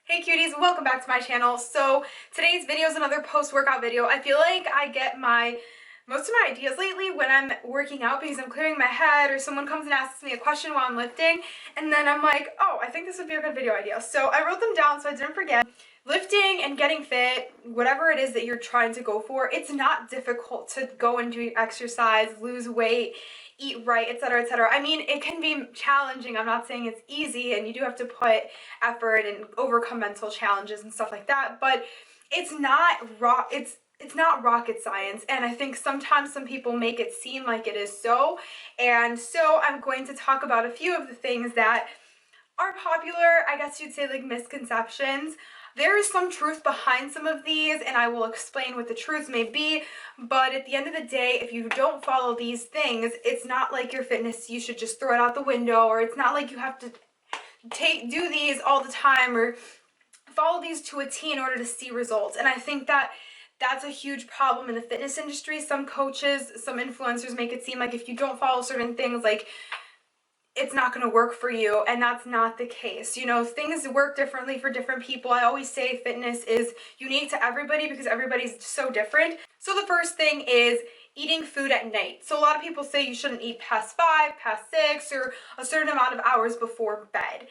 Hey cuties, welcome back to my channel. So today's video is another post-workout video. I feel like I get most of my ideas lately when I'm working out because I'm clearing my head or someone comes and asks me a question while I'm lifting, and then I'm like, oh, I think this would be a good video idea. So I wrote them down so I didn't forget. Lifting and getting fit, whatever it is that you're trying to go for, it's not difficult to go and do exercise, lose weight, eat right, etc., etc. I mean, it can be challenging. I'm not saying it's easy, and you do have to put effort and overcome mental challenges and stuff like that, but it's not it's not rocket science, and I think sometimes some people make it seem like it is so. And so I'm going to talk about a few of the things that are popular, I guess you'd say, like misconceptions. There is some truth behind some of these, and I will explain what the truths may be, but at the end of the day, if you don't follow these things, it's not like your fitness, you should just throw it out the window, or it's not like you have to do these all the time or follow these to a T in order to see results. And I think that that's a huge problem in the fitness industry. Some coaches, some influencers make it seem like if you don't follow certain things, like it's not going to work for you, and that's not the case. You know, things work differently for different people. I always say fitness is unique to everybody because everybody's so different. So the first thing is eating food at night. So a lot of people say you shouldn't eat past 5, past 6, or a certain amount of hours before bed.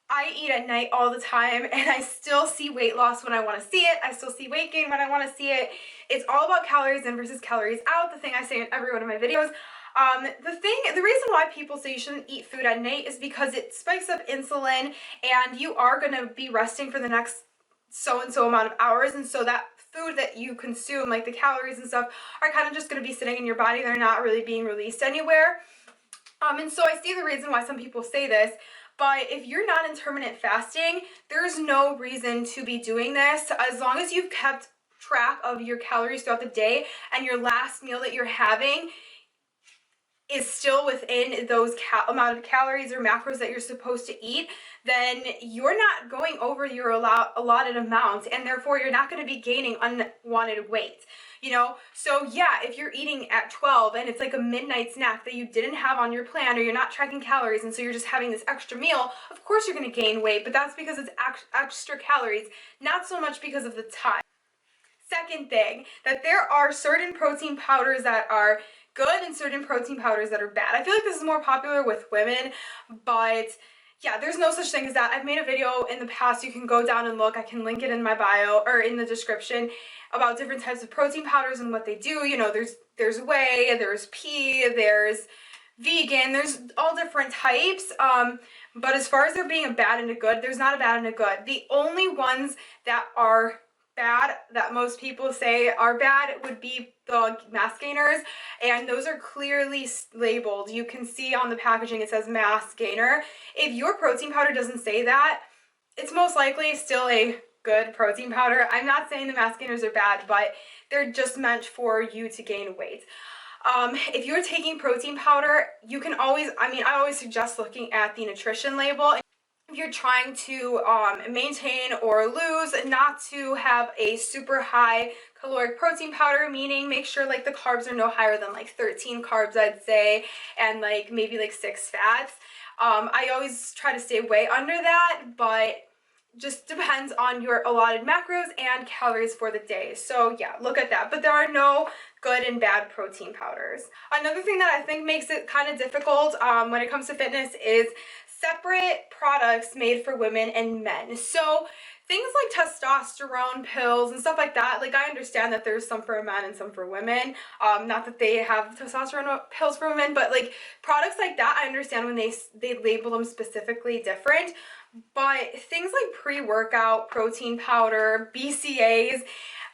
I eat at night all the time, and I still see weight loss when I want to see it. I still see weight gain when I want to see it. It's all about calories in versus calories out, the thing I say in every one of my videos. The reason why people say you shouldn't eat food at night is because it spikes up insulin, and you are going to be resting for the next so-and-so amount of hours, and so that food that you consume, like the calories and stuff, are kind of just going to be sitting in your body. They're not really being released anywhere. And so I see the reason why some people say this, but if you're not intermittent fasting, there's no reason to be doing this. As long as you've kept track of your calories throughout the day and your last meal that you're having is still within those amount of calories or macros that you're supposed to eat, then you're not going over your allotted amount, and therefore you're not going to be gaining unwanted weight. You know, so yeah, if you're eating at 12 and it's like a midnight snack that you didn't have on your plan, or you're not tracking calories, and so you're just having this extra meal, of course you're going to gain weight, but that's because it's extra calories, not so much because of the time. Second thing, that there are certain protein powders that are good and certain protein powders that are bad. I feel like this is more popular with women, but yeah, there's no such thing as that. I've made a video in the past. You can go down and look. I can link it in my bio or in the description about different types of protein powders and what they do. You know, there's whey, there's pea, there's vegan, there's all different types. But as far as there being a bad and a good, there's not a bad and a good. The only ones that are bad, that most people say are bad, would be the mass gainers, and those are clearly labeled. You can see on the packaging it says mass gainer. If your protein powder doesn't say that, it's most likely still a good protein powder. I'm not saying the mass gainers are bad, but they're just meant for you to gain weight. If you're taking protein powder, you can always, I always suggest looking at the nutrition label. If you're trying to maintain or lose, not to have a super high caloric protein powder, meaning make sure like the carbs are no higher than like 13 carbs, I'd say, and like maybe like 6 fats. I always try to stay way under that, but just depends on your allotted macros and calories for the day. So yeah, look at that. But there are no good and bad protein powders. Another thing that I think makes it kind of difficult when it comes to fitness is separate products made for women and men. So things like testosterone pills and stuff like that, like I understand that there's some for men and some for women. Not that they have testosterone pills for women, but like products like that, I understand when they label them specifically different. But things like pre-workout, protein powder, BCAAs,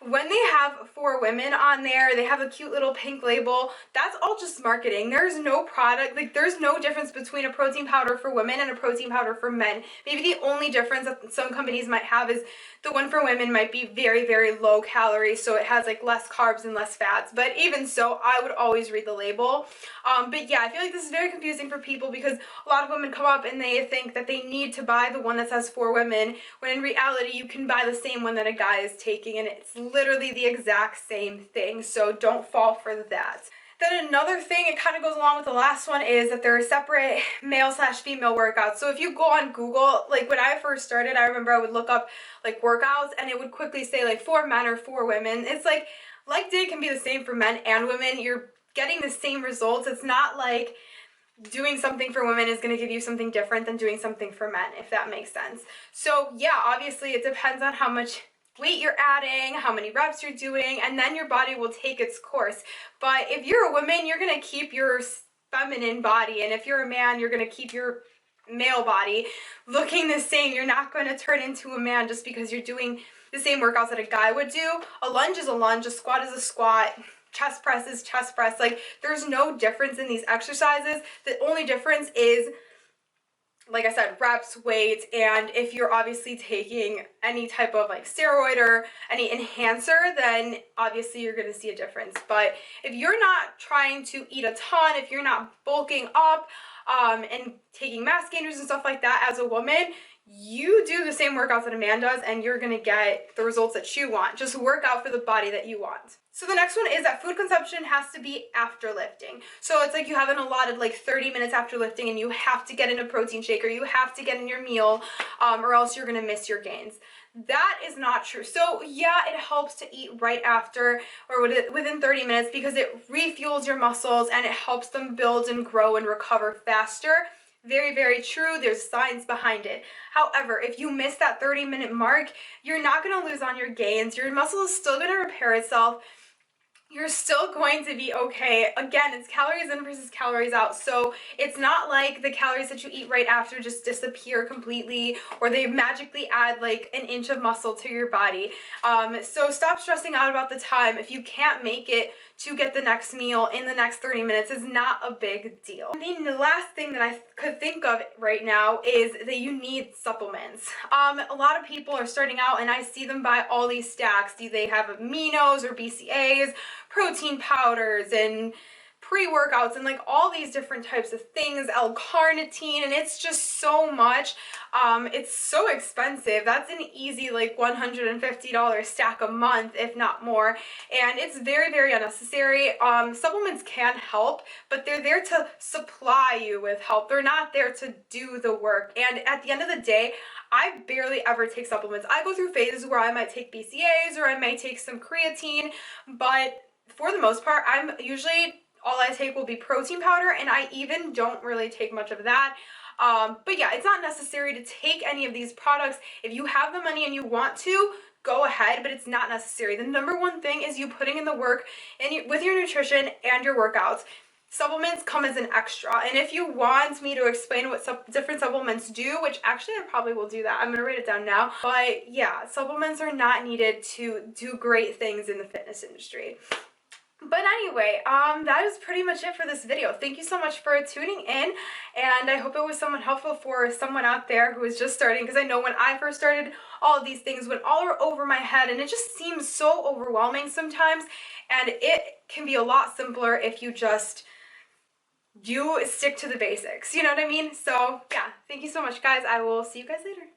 when they have for women on there, they have a cute little pink label. That's all just marketing. There's no product, like there's no difference between a protein powder for women and a protein powder for men. Maybe the only difference that some companies might have is the one for women might be very, very low calorie, so it has like less carbs and less fats. But even so, I would always read the label. But yeah, I feel like this is very confusing for people because a lot of women come up and they think that they need to buy the one that says for women, when in reality you can buy the same one that a guy is taking, and it's literally the exact same thing. So don't fall for that. Then another thing, it kind of goes along with the last one, is that there are separate male/female workouts. So if you go on Google, like when I first started, I remember I would look up like workouts and it would quickly say like for men or for women. It's like leg day can be the same for men and women. You're getting the same results. It's not like doing something for women is going to give you something different than doing something for men, if that makes sense. So yeah, obviously it depends on how much weight you're adding, how many reps you're doing, and then your body will take its course. But if you're a woman, you're going to keep your feminine body, and if you're a man, you're going to keep your male body looking the same. You're not going to turn into a man just because you're doing the same workouts that a guy would do. A lunge is a lunge, a squat is a squat, chest press is chest press. Like, there's no difference in these exercises. The only difference is, like I said, reps, weight, and if you're obviously taking any type of like steroid or any enhancer, then obviously you're going to see a difference. But if you're not trying to eat a ton, if you're not bulking up and taking mass gainers and stuff like that as a woman, you do the same workouts that a man does and you're going to get the results that you want. Just work out for the body that you want. So the next one is that food consumption has to be after lifting. So it's like you have an allotted like 30 minutes after lifting and you have to get in a protein shake or you have to get in your meal or else you're going to miss your gains. That is not true. So yeah, it helps to eat right after or within 30 minutes because it refuels your muscles and it helps them build and grow and recover faster. Very, very true. There's science behind it. However, if you miss that 30-minute mark, you're not going to lose on your gains. Your muscle is still going to repair itself. You're still going to be okay. Again, it's calories in versus calories out. So it's not like the calories that you eat right after just disappear completely or they magically add like an inch of muscle to your body. So stop stressing out about the time. If you can't make it to get the next meal in the next 30 minutes is not a big deal. I mean, the last thing that I could think of right now is that you need supplements. A lot of people are starting out and I see them buy all these stacks. Do they have aminos or BCAAs, protein powders and pre-workouts and like all these different types of things, L-carnitine, and it's just so much. It's so expensive. That's an easy like $150 stack a month, if not more, and it's very, very unnecessary. Supplements can help, but they're there to supply you with help. They're not there to do the work, and at the end of the day, I barely ever take supplements. I go through phases where I might take BCAAs or I might take some creatine, but for the most part, I'm usually all I take will be protein powder, and I even don't really take much of that. But yeah, it's not necessary to take any of these products. If you have the money and you want to, go ahead, but it's not necessary. The number one thing is you putting in the work and with your nutrition and your workouts. Supplements come as an extra, and if you want me to explain what different supplements do, which actually I probably will do that, I'm gonna write it down now, but yeah, supplements are not needed to do great things in the fitness industry. But anyway, that is pretty much it for this video. Thank you so much for tuning in, and I hope it was somewhat helpful for someone out there who is just starting, because I know when I first started, all of these things went all over my head, and it just seems so overwhelming sometimes, and it can be a lot simpler if you just stick to the basics, you know what I mean? So yeah, thank you so much, guys. I will see you guys later.